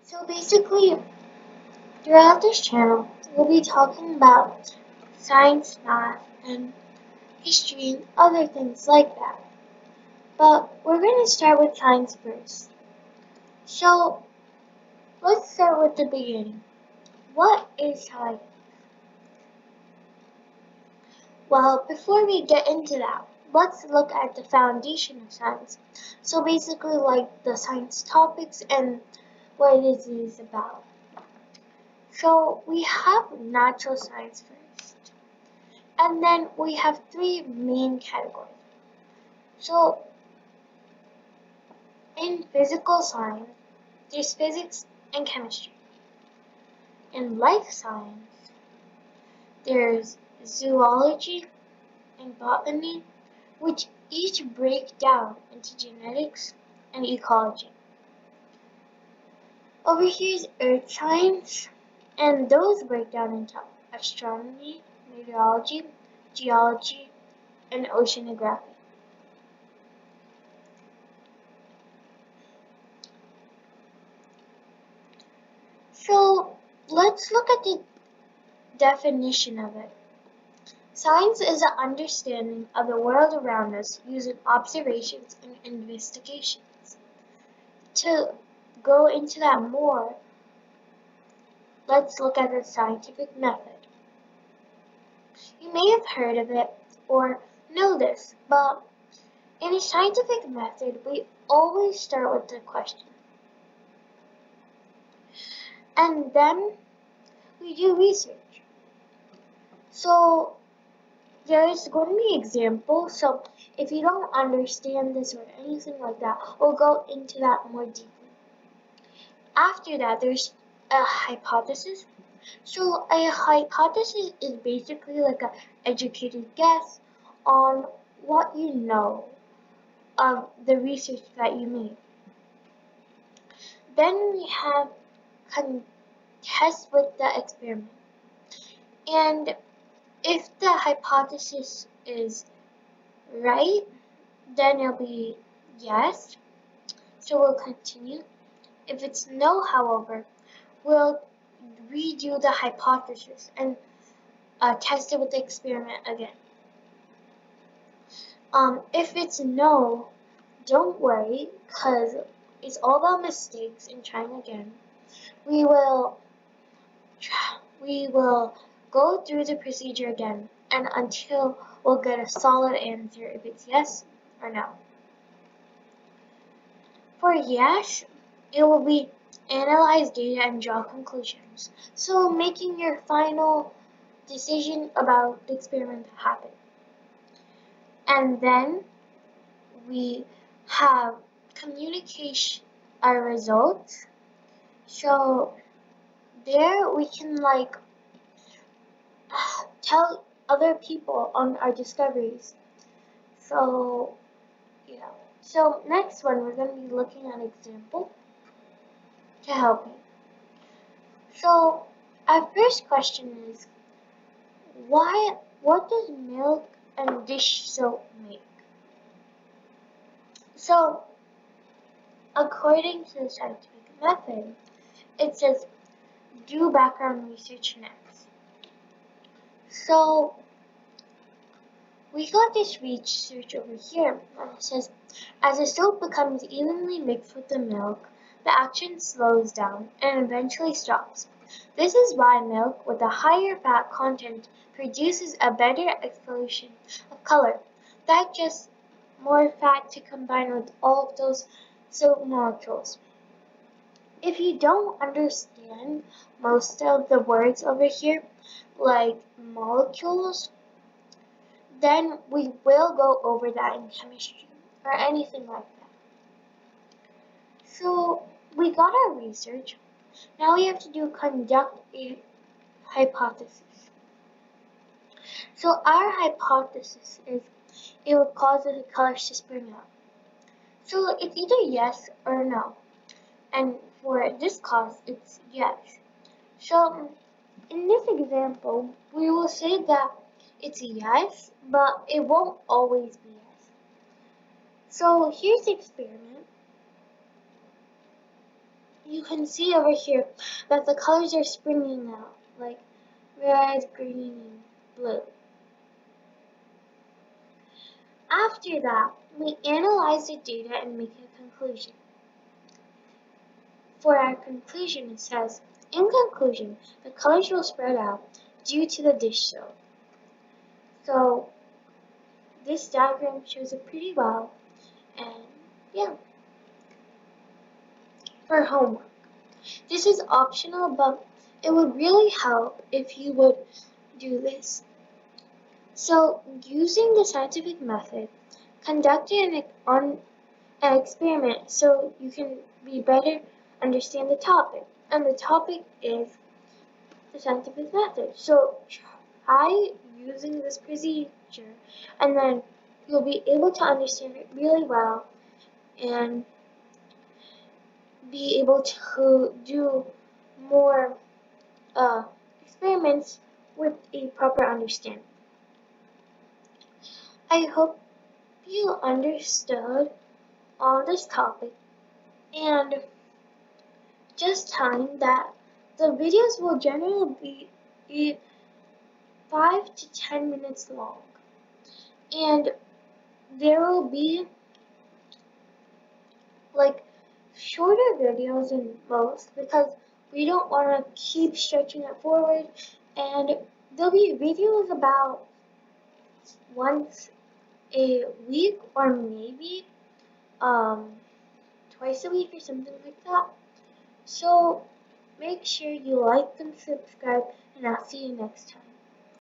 So basically, throughout this channel, we'll be talking about science, math, and history and other things like that. But we're going to start with science first. So let's start with the beginning. What is science? Well, before we get into that, let's look at the foundation of science. So basically like the science topics and what it is about. So we have natural science first. And then we have three main categories. So in physical science, there's physics and chemistry. In life science, there's zoology and botany, which each break down into genetics and ecology. Over here is earth science, and those break down into astronomy, meteorology, geology, and oceanography. So let's look at the definition of it. Science is an understanding of the world around us using observations and investigations. To go into that more, let's look at the scientific method. You may have heard of it or know this, but in a scientific method, we always start with the question. And then we do research. So there's going to be examples. So if you don't understand this or anything like that, we'll go into that more deeply. After that, there's a hypothesis. So a hypothesis is basically like an educated guess on what you know of the research that you made. Then we have contest with the experiment. And if the hypothesis is right, then it'll be yes. So we'll continue. If it's no, however, we'll redo the hypothesis and test it with the experiment again. If it's no, don't worry, because it's all about mistakes and trying again. We will go through the procedure again and until we'll get a solid answer if it's yes or no. For yes, it will be analyze data and draw conclusions. So making your final decision about the experiment that happened. And then we have communication our results. So there we can like tell other people on our discoveries. So yeah. So next one we're going to be looking at an example to help you. So our first question is what does milk and dish soap make? So according to the scientific method, it says do background research next. So we got this research over here, and it says, as the soap becomes evenly mixed with the milk, the action slows down and eventually stops. This is why milk with a higher fat content produces a better explosion of color. That just more fat to combine with all of those soap molecules. If you don't understand most of the words over here, like molecules, then we will go over that in chemistry or anything like that. So we got our research. Now we have to conduct a hypothesis. So our hypothesis is it will cause the colors to spring up. So it's either yes or no. And for this cause, it's yes. So in this example, we will say that it's a yes, but it won't always be yes. So here's the experiment. you can see over here that the colors are springing out, like red, green, and blue. After that, we analyze the data and make a conclusion. For our conclusion, it says, in conclusion, the colors will spread out due to the dish soap. So this diagram shows it pretty well, and yeah. For homework, this is optional, but it would really help if you would do this. So using the scientific method, conduct an experiment so you can be better understand the topic. And the topic is the scientific method. So try using this procedure, and then you'll be able to understand it really well and be able to do more experiments with a proper understanding. I hope you understood on this topic, and just time that the videos will generally be 5 to 10 minutes long, and there will be like shorter videos in most because we don't want to keep stretching it forward, and there'll be videos about once a week or maybe twice a week or something like that. So make sure you like and subscribe, and I'll see you next time.